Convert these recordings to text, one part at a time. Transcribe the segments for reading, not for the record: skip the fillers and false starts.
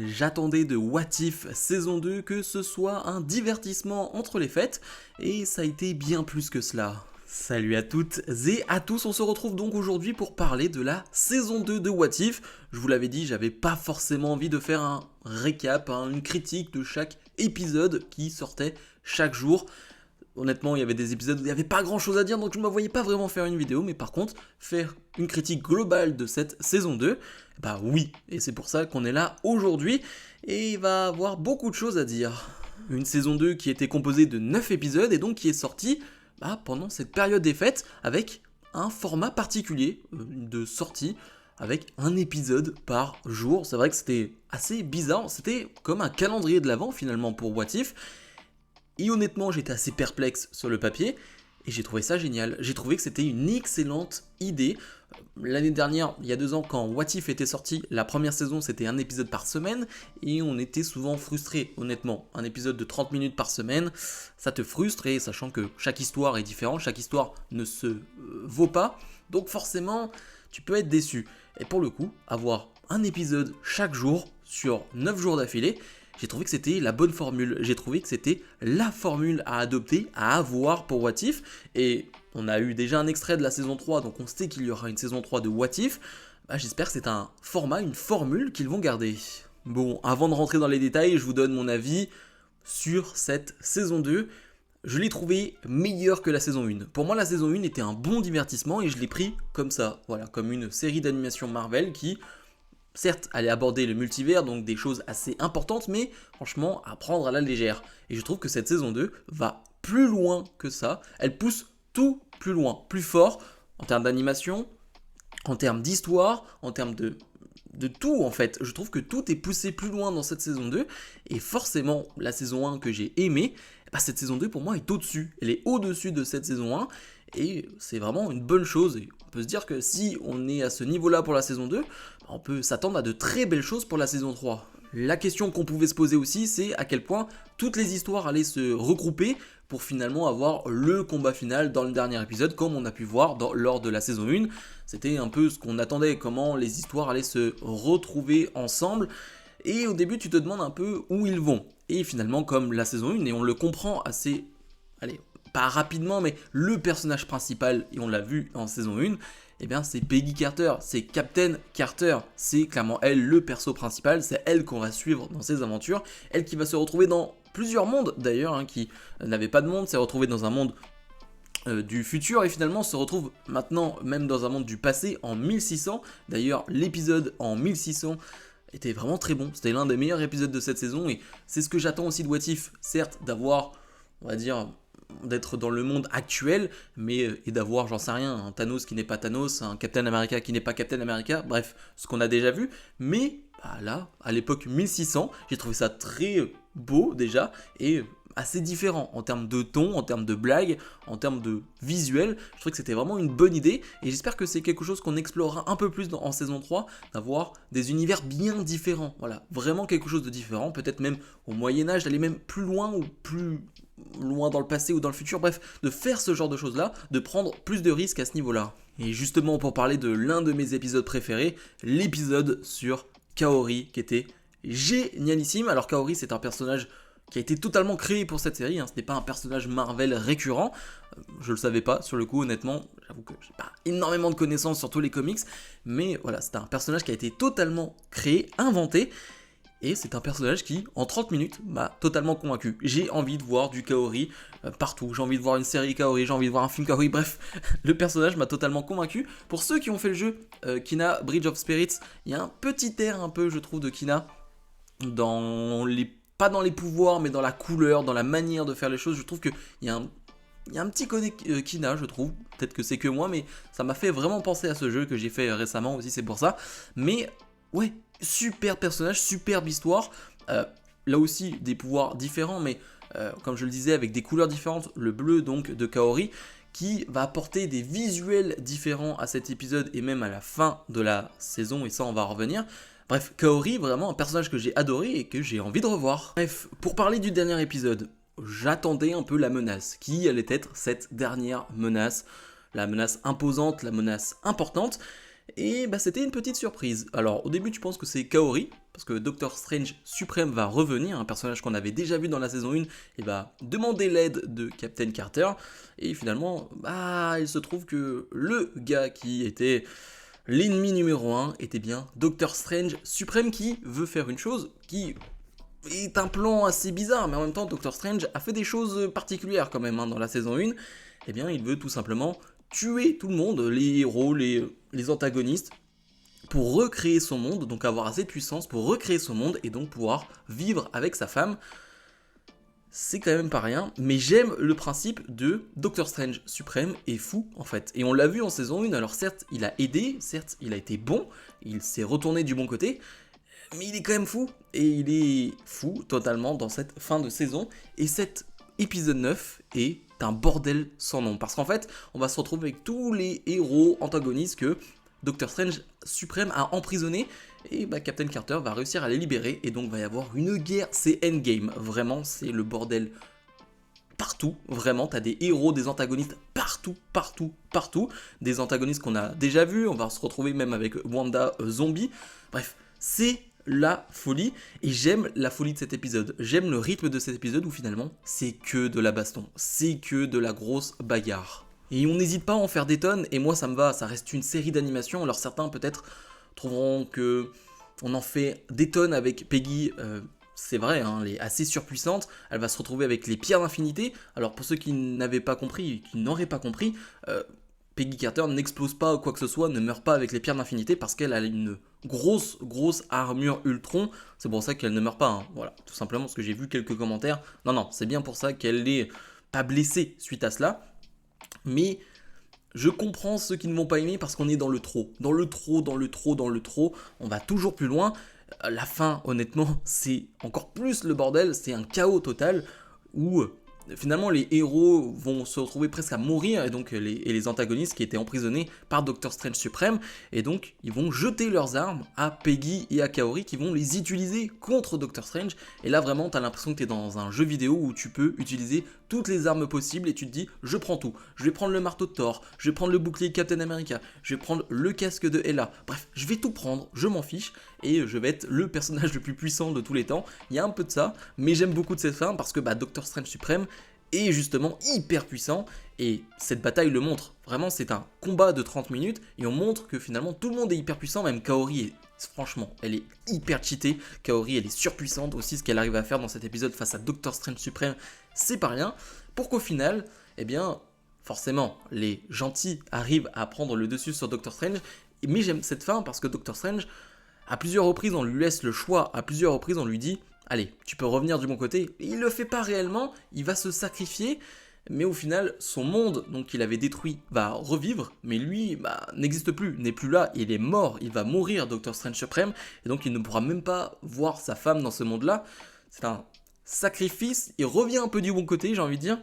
J'attendais de What If saison 2 que ce soit un divertissement entre les fêtes, et ça a été bien plus que cela. Salut à toutes et à tous, on se retrouve donc aujourd'hui pour parler de la saison 2 de What If. Je vous l'avais dit, j'avais pas forcément envie de faire un récap, une critique de chaque épisode qui sortait chaque jour. Honnêtement, il y avait des épisodes où il n'y avait pas grand chose à dire, donc je ne me voyais pas vraiment faire une vidéo, mais par contre, faire une critique globale de cette saison 2, bah oui, et c'est pour ça qu'on est là aujourd'hui, et il va avoir beaucoup de choses à dire. Une saison 2 qui était composée de 9 épisodes, et donc qui est sortie pendant cette période des fêtes, avec un format particulier de sortie, avec un épisode par jour. C'est vrai que c'était assez bizarre, c'était comme un calendrier de l'Avent finalement pour What If. Et honnêtement, j'étais assez perplexe sur le papier, et j'ai trouvé ça génial. J'ai trouvé que c'était une excellente idée. L'année dernière, il y a 2 ans, quand What If était sorti, la première saison, c'était un épisode par semaine, et on était souvent frustrés, honnêtement. Un épisode de 30 minutes par semaine, ça te frustre, et sachant que chaque histoire est différente, chaque histoire ne se vaut pas, donc forcément, tu peux être déçu. Et pour le coup, avoir un épisode chaque jour, sur 9 jours d'affilée, j'ai trouvé que c'était la bonne formule, j'ai trouvé que c'était la formule à adopter, à avoir pour What If, et on a eu déjà un extrait de la saison 3, donc on sait qu'il y aura une saison 3 de What If, j'espère que c'est un format, une formule qu'ils vont garder. Bon, avant de rentrer dans les détails, je vous donne mon avis sur cette saison 2, je l'ai trouvé meilleure que la saison 1. Pour moi, la saison 1 était un bon divertissement, et je l'ai pris comme ça, voilà, comme une série d'animation Marvel qui... certes, allait aborder le multivers, donc des choses assez importantes, mais franchement, à prendre à la légère. Et je trouve que cette saison 2 va plus loin que ça. Elle pousse tout plus loin, plus fort, en termes d'animation, en termes d'histoire, en termes de tout en fait. Je trouve que tout est poussé plus loin dans cette saison 2. Et forcément, la saison 1 que j'ai aimée, cette saison 2 pour moi est au-dessus. Elle est au-dessus de cette saison 1. Et c'est vraiment une bonne chose. Et on peut se dire que si on est à ce niveau-là pour la saison 2, on peut s'attendre à de très belles choses pour la saison 3. La question qu'on pouvait se poser aussi, c'est à quel point toutes les histoires allaient se regrouper pour finalement avoir le combat final dans le dernier épisode, comme on a pu voir lors de la saison 1. C'était un peu ce qu'on attendait, comment les histoires allaient se retrouver ensemble. Et au début, tu te demandes un peu où ils vont. Et finalement, comme la saison 1, et on le comprend assez... allez, pas rapidement, mais le personnage principal, et on l'a vu en saison 1, c'est Peggy Carter, c'est Captain Carter, c'est clairement elle le perso principal, c'est elle qu'on va suivre dans ses aventures, elle qui va se retrouver dans plusieurs mondes d'ailleurs, qui n'avait pas de monde, s'est retrouvée dans un monde du futur et finalement se retrouve maintenant même dans un monde du passé en 1600, d'ailleurs l'épisode en 1600 était vraiment très bon, c'était l'un des meilleurs épisodes de cette saison et c'est ce que j'attends aussi de What If, certes d'avoir, on va dire, d'être dans le monde actuel, mais et d'avoir, j'en sais rien, un Thanos qui n'est pas Thanos, un Captain America qui n'est pas Captain America, bref, ce qu'on a déjà vu, mais là, à l'époque 1600, j'ai trouvé ça très beau déjà, et assez différent en termes de ton, en termes de blagues, en termes de visuel, je trouvais que c'était vraiment une bonne idée, et j'espère que c'est quelque chose qu'on explorera un peu plus en saison 3, d'avoir des univers bien différents, voilà, vraiment quelque chose de différent, peut-être même au Moyen-Âge, d'aller même plus loin ou plus loin dans le passé ou dans le futur, bref, de faire ce genre de choses-là, de prendre plus de risques à ce niveau-là. Et justement, pour parler de l'un de mes épisodes préférés, l'épisode sur Kaori, qui était génialissime. Alors Kaori, c'est un personnage qui a été totalement créé pour cette série, ce n'est pas un personnage Marvel récurrent, je le savais pas sur le coup honnêtement, j'avoue que j'ai pas énormément de connaissances sur tous les comics, mais voilà, c'est un personnage qui a été totalement créé, inventé, et c'est un personnage qui, en 30 minutes, m'a totalement convaincu. J'ai envie de voir du Kaori partout. J'ai envie de voir une série Kaori, j'ai envie de voir un film Kaori. Bref, le personnage m'a totalement convaincu. Pour ceux qui ont fait le jeu Kina Bridge of Spirits, il y a un petit air un peu, je trouve, de Kina pas dans les pouvoirs, mais dans la couleur, dans la manière de faire les choses. Je trouve qu'il y a un petit côté Kina, je trouve. Peut-être que c'est que moi, mais ça m'a fait vraiment penser à ce jeu que j'ai fait récemment aussi, c'est pour ça. Mais ouais, super personnage, superbe histoire. Là aussi, des pouvoirs différents, mais comme je le disais, avec des couleurs différentes. Le bleu donc de Kaori, qui va apporter des visuels différents à cet épisode et même à la fin de la saison, et ça on va revenir. Bref, Kaori, vraiment un personnage que j'ai adoré et que j'ai envie de revoir. Bref, pour parler du dernier épisode, j'attendais un peu la menace. Qui allait être cette dernière menace? La menace imposante, la menace importante. Et bah c'était une petite surprise. Alors au début tu penses que c'est Kaori, parce que Doctor Strange Suprême va revenir, un personnage qu'on avait déjà vu dans la saison 1, et va demander l'aide de Captain Carter, et finalement, bah il se trouve que le gars qui était l'ennemi numéro 1 était bien Doctor Strange Suprême qui veut faire une chose qui est un plan assez bizarre, mais en même temps Doctor Strange a fait des choses particulières quand même dans la saison 1. Eh bien il veut tout simplement tuer tout le monde, les héros, les antagonistes, pour recréer son monde, donc avoir assez de puissance pour recréer son monde et donc pouvoir vivre avec sa femme. C'est quand même pas rien, mais j'aime le principe de Doctor Strange Suprême est fou en fait. Et on l'a vu en saison 1, alors certes il a aidé, certes il a été bon, il s'est retourné du bon côté, mais il est quand même fou, et il est fou totalement dans cette fin de saison, et cet épisode 9 est un bordel sans nom, parce qu'en fait on va se retrouver avec tous les héros antagonistes que Doctor Strange Suprême a emprisonnés, et bah, Captain Carter va réussir à les libérer, et donc va y avoir une guerre, c'est Endgame, vraiment c'est le bordel partout, vraiment, t'as des héros, des antagonistes partout, partout, partout, des antagonistes qu'on a déjà vus, on va se retrouver même avec Wanda zombie, bref, c'est la folie, et j'aime la folie de cet épisode, j'aime le rythme de cet épisode où finalement c'est que de la baston, c'est que de la grosse bagarre. Et on n'hésite pas à en faire des tonnes, et moi ça me va, ça reste une série d'animation, alors certains peut-être trouveront que on en fait des tonnes avec Peggy, c'est vrai, hein, elle est assez surpuissante, elle va se retrouver avec les pierres d'infinité, alors pour ceux qui n'avaient pas compris, qui n'auraient pas compris, Peggy Carter n'explose pas ou quoi que ce soit, ne meurt pas avec les pierres d'infinité parce qu'elle a une grosse armure Ultron, c'est pour ça qu'elle ne meurt pas, hein. Voilà, tout simplement parce que j'ai vu quelques commentaires, non, c'est bien pour ça qu'elle n'est pas blessée suite à cela, mais je comprends ceux qui ne vont pas aimer parce qu'on est dans le trop, on va toujours plus loin, la fin honnêtement c'est encore plus le bordel, c'est un chaos total où finalement les héros vont se retrouver presque à mourir et donc les antagonistes qui étaient emprisonnés par Doctor Strange Suprême, et donc ils vont jeter leurs armes à Peggy et à Kaori qui vont les utiliser contre Doctor Strange, et là vraiment t'as l'impression que t'es dans un jeu vidéo où tu peux utiliser toutes les armes possibles et tu te dis je prends tout, je vais prendre le marteau de Thor, je vais prendre le bouclier de Captain America, je vais prendre le casque de Hela, bref je vais tout prendre, je m'en fiche et je vais être le personnage le plus puissant de tous les temps. Il y a un peu de ça, mais j'aime beaucoup de cette fin parce que Doctor Strange Suprême est justement hyper puissant, et cette bataille le montre. Vraiment c'est un combat de 30 minutes et on montre que finalement tout le monde est hyper puissant, même Kaori est... Franchement, elle est hyper cheatée, Kaori elle est surpuissante aussi, ce qu'elle arrive à faire dans cet épisode face à Doctor Strange Suprême, c'est pas rien, pour qu'au final, eh bien, forcément, les gentils arrivent à prendre le dessus sur Doctor Strange, mais j'aime cette fin parce que Doctor Strange, à plusieurs reprises on lui laisse le choix, à plusieurs reprises on lui dit allez, tu peux revenir du bon côté, et il le fait pas réellement, il va se sacrifier, mais au final, son monde, donc qu'il avait détruit, va revivre, mais lui, n'existe plus, n'est plus là, il est mort, il va mourir, Doctor Strange Suprême, et donc il ne pourra même pas voir sa femme dans ce monde-là. C'est un sacrifice, il revient un peu du bon côté, j'ai envie de dire,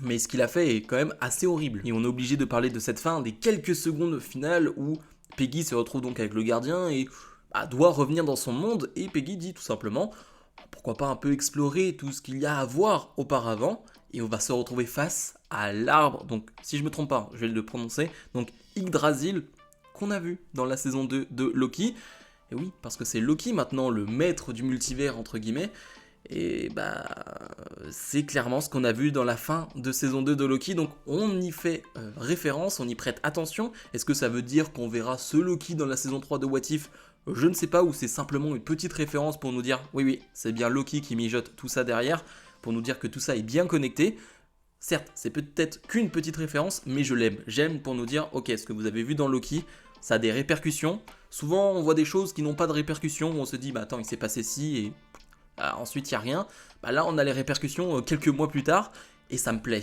mais ce qu'il a fait est quand même assez horrible. Et on est obligé de parler de cette fin, des quelques secondes finales où Peggy se retrouve donc avec le gardien et doit revenir dans son monde, et Peggy dit tout simplement pourquoi pas un peu explorer tout ce qu'il y a à voir auparavant, et on va se retrouver face à l'arbre, donc si je me trompe pas, je vais le prononcer, donc Yggdrasil, qu'on a vu dans la saison 2 de Loki, et oui, parce que c'est Loki maintenant le maître du multivers entre guillemets, et c'est clairement ce qu'on a vu dans la fin de saison 2 de Loki, donc on y fait référence, on y prête attention. Est-ce que ça veut dire qu'on verra ce Loki dans la saison 3 de What If ? Je ne sais pas, ou c'est simplement une petite référence pour nous dire oui, c'est bien Loki qui mijote tout ça derrière, pour nous dire que tout ça est bien connecté. Certes, c'est peut-être qu'une petite référence, mais je l'aime. J'aime pour nous dire, ok, ce que vous avez vu dans Loki, ça a des répercussions. Souvent, on voit des choses qui n'ont pas de répercussions, où on se dit, attends, il s'est passé ci, et ensuite, il n'y a rien. Là, on a les répercussions quelques mois plus tard, et ça me plaît.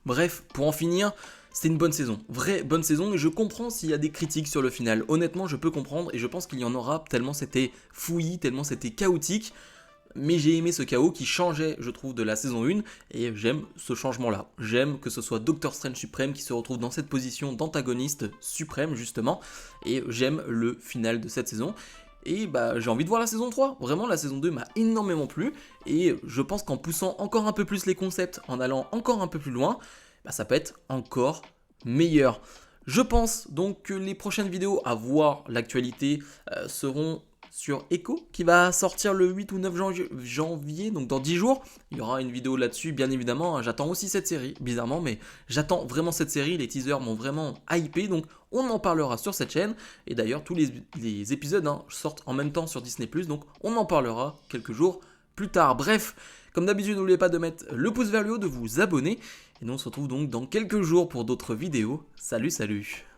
Bref, pour en finir, c'était une bonne saison, vraie bonne saison, et je comprends s'il y a des critiques sur le final. Honnêtement, je peux comprendre, et je pense qu'il y en aura, tellement c'était fouillis, tellement c'était chaotique. Mais j'ai aimé ce chaos qui changeait, je trouve, de la saison 1, et j'aime ce changement-là. J'aime que ce soit Doctor Strange Suprême qui se retrouve dans cette position d'antagoniste suprême, justement, et j'aime le final de cette saison. Et j'ai envie de voir la saison 3, vraiment la saison 2 m'a énormément plu, et je pense qu'en poussant encore un peu plus les concepts, en allant encore un peu plus loin, ça peut être encore meilleur. Je pense donc que les prochaines vidéos à voir l'actualité seront sur Echo qui va sortir le 8 ou 9 janvier, donc dans 10 jours. Il y aura une vidéo là-dessus, bien évidemment. J'attends aussi cette série, bizarrement, mais j'attends vraiment cette série. Les teasers m'ont vraiment hypé, donc on en parlera sur cette chaîne. Et d'ailleurs, tous les épisodes sortent en même temps sur Disney+, donc on en parlera quelques jours plus tard. Bref, comme d'habitude, n'oubliez pas de mettre le pouce vers le haut, de vous abonner. Et nous on se retrouve donc dans quelques jours pour d'autres vidéos. Salut, salut!